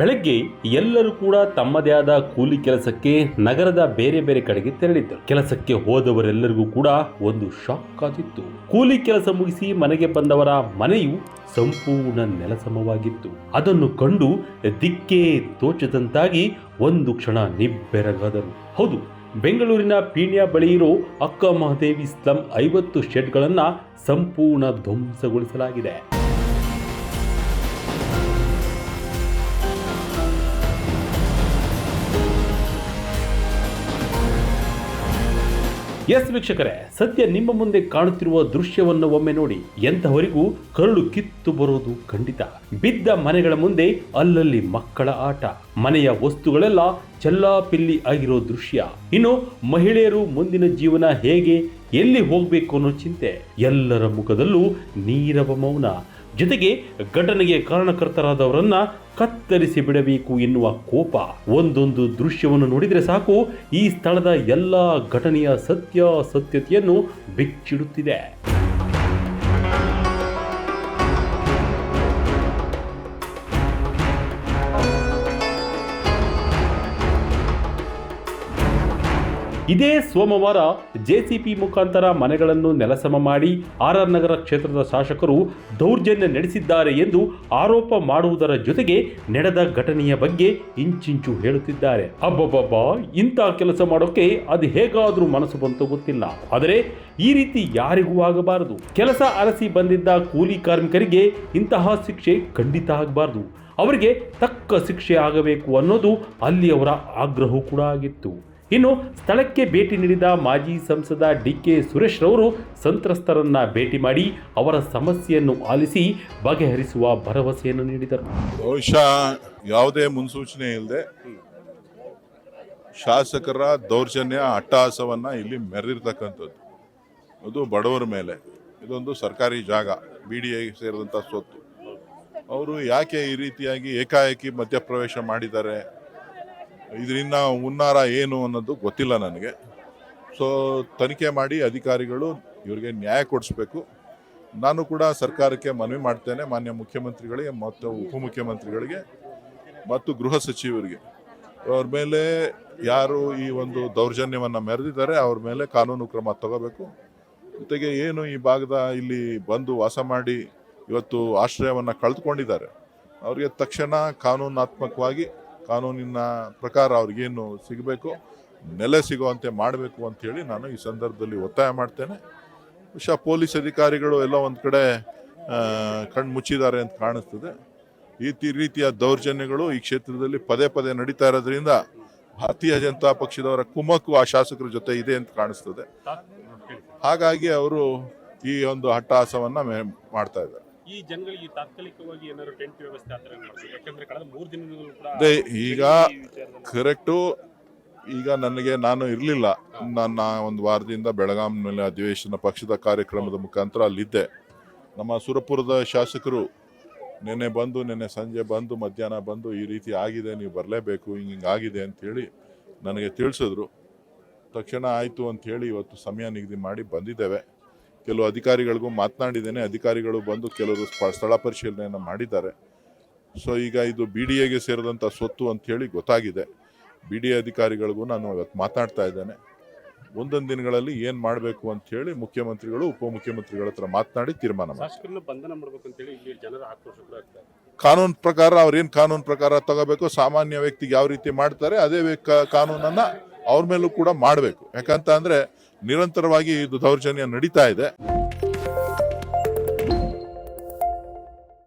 ಬೆಳಗ್ಗೆ ಎಲ್ಲರೂ ಕೂಡ ತಮ್ಮದೇ ಆದ ಕೂಲಿ ಕೆಲಸಕ್ಕೆ ನಗರದ ಬೇರೆ ಬೇರೆ ಕಡೆಗೆ ತೆರಳಿದ್ದರು. ಕೆಲಸಕ್ಕೆ ಹೋದವರೆಲ್ಲರಿಗೂ ಕೂಡ ಒಂದು ಶಾಕ್ ಆಗಿತ್ತು. ಕೂಲಿ ಕೆಲಸ ಮುಗಿಸಿ ಮನೆಗೆ ಬಂದವರ ಮನೆಯು ಸಂಪೂರ್ಣ ನೆಲಸಮವಾಗಿತ್ತು. ಅದನ್ನು ಕಂಡು ದಿಕ್ಕೇ ತೋಚದಂತಾಗಿ ಒಂದು ಕ್ಷಣ ನಿಬ್ಬೆರಗಾದರು. ಹೌದು, ಬೆಂಗಳೂರಿನ ಪೀಣ್ಯ ಬಳಿ ಇರೋ ಅಕ್ಕ ಮಹಾದೇವಿ ಸ್ಲಂ 50 ಶೆಡ್ಗಳನ್ನು ಸಂಪೂರ್ಣ ಧ್ವಂಸಗೊಳಿಸಲಾಗಿದೆ. ಎಸ್ ವೀಕ್ಷಕರೇ, ಸದ್ಯ ನಿಮ್ಮ ಮುಂದೆ ಕಾಣುತ್ತಿರುವ ದೃಶ್ಯವನ್ನು ಒಮ್ಮೆ ನೋಡಿ. ಎಂತವರಿಗೂ ಕರುಳು ಕಿತ್ತು ಬರೋದು ಖಂಡಿತ. ಬಿದ್ದ ಮನೆಗಳ ಮುಂದೆ ಅಲ್ಲಲ್ಲಿ ಮಕ್ಕಳ ಆಟ, ಮನೆಯ ವಸ್ತುಗಳೆಲ್ಲ ಚೆಲ್ಲಾಪಿಲ್ಲಿ ಆಗಿರೋ ದೃಶ್ಯ. ಇನ್ನು ಮಹಿಳೆಯರು ಮುಂದಿನ ಜೀವನ ಹೇಗೆ, ಎಲ್ಲಿ ಹೋಗ್ಬೇಕು ಅನ್ನೋ ಚಿಂತೆ. ಎಲ್ಲರ ಮುಖದಲ್ಲೂ ನೀರವ ಮೌನ. ಜೊತೆಗೆ ಘಟನೆಗೆ ಕಾರಣಕರ್ತರಾದವರನ್ನ ಕತ್ತರಿಸಿ ಬಿಡಬೇಕು ಎನ್ನುವ ಕೋಪ. ಒಂದೊಂದು ದೃಶ್ಯವನ್ನು ನೋಡಿದರೆ ಸಾಕು, ಈ ಸ್ಥಳದ ಎಲ್ಲ ಘಟನೆಯ ಸತ್ಯತೆಯನ್ನು ಬಿಚ್ಚಿಡುತ್ತಿದೆ. ಇದೇ ಸೋಮವಾರ ಜೆಸಿಪಿ ಮುಖಾಂತರ ಮನೆಗಳನ್ನು ನೆಲಸಮ ಮಾಡಿ ಆರ್ ನಗರ ಕ್ಷೇತ್ರದ ಶಾಸಕರು ದೌರ್ಜನ್ಯ ನಡೆಸಿದ್ದಾರೆ ಎಂದು ಆರೋಪ ಮಾಡುವುದರ ಜೊತೆಗೆ ನಡೆದ ಘಟನೆಯ ಬಗ್ಗೆ ಇಂಚಿಂಚು ಹೇಳುತ್ತಿದ್ದಾರೆ. ಅಬ್ಬಬ್ಬಬ್ಬಾ, ಇಂಥ ಕೆಲಸ ಮಾಡೋಕೆ ಅದು ಹೇಗಾದ್ರೂ ಮನಸ್ಸು ಬಂತು ಗೊತ್ತಿಲ್ಲ. ಆದರೆ ಈ ರೀತಿ ಯಾರಿಗೂ ಆಗಬಾರದು. ಕೆಲಸ ಅರಸಿ ಬಂದಿದ್ದ ಕೂಲಿ ಕಾರ್ಮಿಕರಿಗೆ ಇಂತಹ ಶಿಕ್ಷೆ ಖಂಡಿತ ಆಗಬಾರದು. ಅವರಿಗೆ ತಕ್ಕ ಶಿಕ್ಷೆ ಆಗಬೇಕು ಅನ್ನೋದು ಅಲ್ಲಿಯವರ ಆಗ್ರಹ ಕೂಡ ಆಗಿತ್ತು. ಇನ್ನು ಸ್ಥಳಕ್ಕೆ ಭೇಟಿ ನೀಡಿದ ಮಾಜಿ ಸಂಸದ ಡಿ.ಕೆ. ಸುರೇಶ್ ರವರು ಸಂತ್ರಸ್ತರನ್ನ ಭೇಟಿ ಮಾಡಿ ಅವರ ಸಮಸ್ಯೆಯನ್ನು ಆಲಿಸಿ ಬಗೆಹರಿಸುವ ಭರವಸೆಯನ್ನು ನೀಡಿದರು. ಬಹುಶಃ ಯಾವುದೇ ಮುನ್ಸೂಚನೆ ಇಲ್ಲದೆ ಶಾಸಕರ ದೌರ್ಜನ್ಯ ಅಟ್ಟಹಾಸವನ್ನ ಇಲ್ಲಿ ಮೆರೆದಿರ್ತಕ್ಕಂಥದ್ದು. ಅದು ಬಡವರ ಮೇಲೆ. ಇದೊಂದು ಸರ್ಕಾರಿ ಜಾಗ, BDA ಸೇರಿದಂಥ ಸ್ವತ್ತು. ಅವರು ಯಾಕೆ ಈ ರೀತಿಯಾಗಿ ಏಕಾಏಕಿ ಮಧ್ಯಪ್ರವೇಶ ಮಾಡಿದ್ದಾರೆ, ಇದರಿಂದ ಹುನ್ನಾರ ಏನು ಅನ್ನೋದು ಗೊತ್ತಿಲ್ಲ ನನಗೆ. ಸೊ ತನಿಖೆ ಮಾಡಿ ಅಧಿಕಾರಿಗಳು ಇವರಿಗೆ ನ್ಯಾಯ ಕೊಡಿಸ್ಬೇಕು. ನಾನು ಕೂಡ ಸರ್ಕಾರಕ್ಕೆ ಮನವಿ ಮಾಡ್ತೇನೆ, ಮಾನ್ಯ ಮುಖ್ಯಮಂತ್ರಿಗಳಿಗೆ ಮತ್ತು ಉಪಮುಖ್ಯಮಂತ್ರಿಗಳಿಗೆ ಮತ್ತು ಗೃಹ ಸಚಿವರಿಗೆ. ಅವ್ರ ಮೇಲೆ ಯಾರು ಈ ಒಂದು ದೌರ್ಜನ್ಯವನ್ನು ಮೆರೆದಿದ್ದಾರೆ ಅವ್ರ ಮೇಲೆ ಕಾನೂನು ಕ್ರಮ ತಗೋಬೇಕು. ಜೊತೆಗೆ ಏನು ಈ ಭಾಗದ ಇಲ್ಲಿ ಬಂದು ವಾಸ ಮಾಡಿ ಇವತ್ತು ಆಶ್ರಯವನ್ನು ಕಳೆದುಕೊಂಡಿದ್ದಾರೆ, ಅವರಿಗೆ ತಕ್ಷಣ ಕಾನೂನಾತ್ಮಕವಾಗಿ ಕಾನೂನಿನ ಪ್ರಕಾರ ಅವ್ರಿಗೇನು ಸಿಗಬೇಕು, ನೆಲೆ ಸಿಗುವಂತೆ ಮಾಡಬೇಕು ಅಂತೇಳಿ ನಾನು ಈ ಸಂದರ್ಭದಲ್ಲಿ ಒತ್ತಾಯ ಮಾಡ್ತೇನೆ. ಬಹುಶಃ ಪೊಲೀಸ್ ಅಧಿಕಾರಿಗಳು ಎಲ್ಲ ಒಂದು ಕಡೆ ಕಣ್ಣು ಮುಚ್ಚಿದ್ದಾರೆ ಅಂತ ಕಾಣಿಸ್ತದೆ. ಈ ರೀತಿಯ ದೌರ್ಜನ್ಯಗಳು ಈ ಕ್ಷೇತ್ರದಲ್ಲಿ ಪದೇ ಪದೇ ನಡೀತಾ ಇರೋದ್ರಿಂದ ಭಾರತೀಯ ಜನತಾ ಪಕ್ಷದವರ ಕುಮ್ಮಕ್ಕು ಆ ಶಾಸಕರ ಜೊತೆ ಇದೆ ಅಂತ ಕಾಣಿಸ್ತದೆ. ಹಾಗಾಗಿ ಅವರು ಈ ಒಂದು ಅಟ್ಟಹಾಸವನ್ನ ಮಾಡ್ತಾ ಇದ್ದಾರೆ. ಈ ಜನಗಳಿಗೆ ತಾತ್ಕಾಲಿಕವಾಗಿ ಏನಾದರೂ ಟೆಂಟ್ ವ್ಯವಸ್ಥೆ ಆ ಥರ ಮಾಡ್ತೀವಿ, ಯಾಕಂದ್ರೆ ಕಳೆದ 3 ದಿನಗಳು ಕೂಡ ಈಗ ಕರೆಕ್ಟು. ಈಗ ನಾನು ಇರಲಿಲ್ಲ, ನನ್ನ ಒಂದು ವಾರದಿಂದ ಬೆಳಗಾಂನಲ್ಲಿ ಅಧಿವೇಶನ ಪಕ್ಷದ ಕಾರ್ಯಕ್ರಮದ ಮುಖಾಂತರ ಅಲ್ಲಿದ್ದೆ. ನಮ್ಮ ಸುರಪುರದ ಶಾಸಕರು ನಿನ್ನೆ ಸಂಜೆ ಬಂದು ಮಧ್ಯಾಹ್ನ ಬಂದು ಈ ರೀತಿ ಆಗಿದೆ, ನೀವು ಬರಲೇಬೇಕು, ಹಿಂಗಾಗಿದೆ ಅಂಥೇಳಿ ನನಗೆ ತಿಳಿಸಿದ್ರು. ತಕ್ಷಣ ಆಯಿತು ಅಂಥೇಳಿ ಇವತ್ತು ಸಮಯ ನಿಗದಿ ಮಾಡಿ ಬಂದಿದ್ದೇವೆ. ಕೆಲವು ಅಧಿಕಾರಿಗಳಿಗೂ ಮಾತನಾಡಿದ್ದೇನೆ, ಅಧಿಕಾರಿಗಳು ಬಂದು ಕೆಲವರು ಸ್ಥಳ ಪರಿಶೀಲನೆಯನ್ನು ಮಾಡಿದ್ದಾರೆ. ಸೊ ಈಗ ಇದು BDAಗೆ ಸೇರಿದಂಥ ಸ್ವತ್ತು ಅಂಥೇಳಿ ಗೊತ್ತಾಗಿದೆ. BDA ಅಧಿಕಾರಿಗಳಿಗೂ ನಾನು ಇವತ್ತು ಮಾತನಾಡ್ತಾ ಇದ್ದೇನೆ. ಮುಂದೊಂದು ದಿನಗಳಲ್ಲಿ ಏನು ಮಾಡಬೇಕು ಅಂಥೇಳಿ ಮುಖ್ಯಮಂತ್ರಿಗಳು ಉಪಮುಖ್ಯಮಂತ್ರಿಗಳ ಹತ್ರ ಮಾತನಾಡಿ ತೀರ್ಮಾನ ಮಾಡಿ. ಕಾನೂನು ಪ್ರಕಾರ ಅವ್ರೇನು ಕಾನೂನು ಪ್ರಕಾರ ತಗೋಬೇಕು, ಸಾಮಾನ್ಯ ವ್ಯಕ್ತಿಗೆ ಯಾವ ರೀತಿ ಮಾಡ್ತಾರೆ ಅದೇ ಕಾನೂನನ್ನ ಅವ್ರ ಮೇಲೂ ಕೂಡ ಮಾಡಬೇಕು. ಯಾಕಂತ ಅಂದ್ರೆ ನಿರಂತರವಾಗಿ ಇದು ದೌರ್ಜನ್ಯ ನಡೀತಾ ಇದೆ.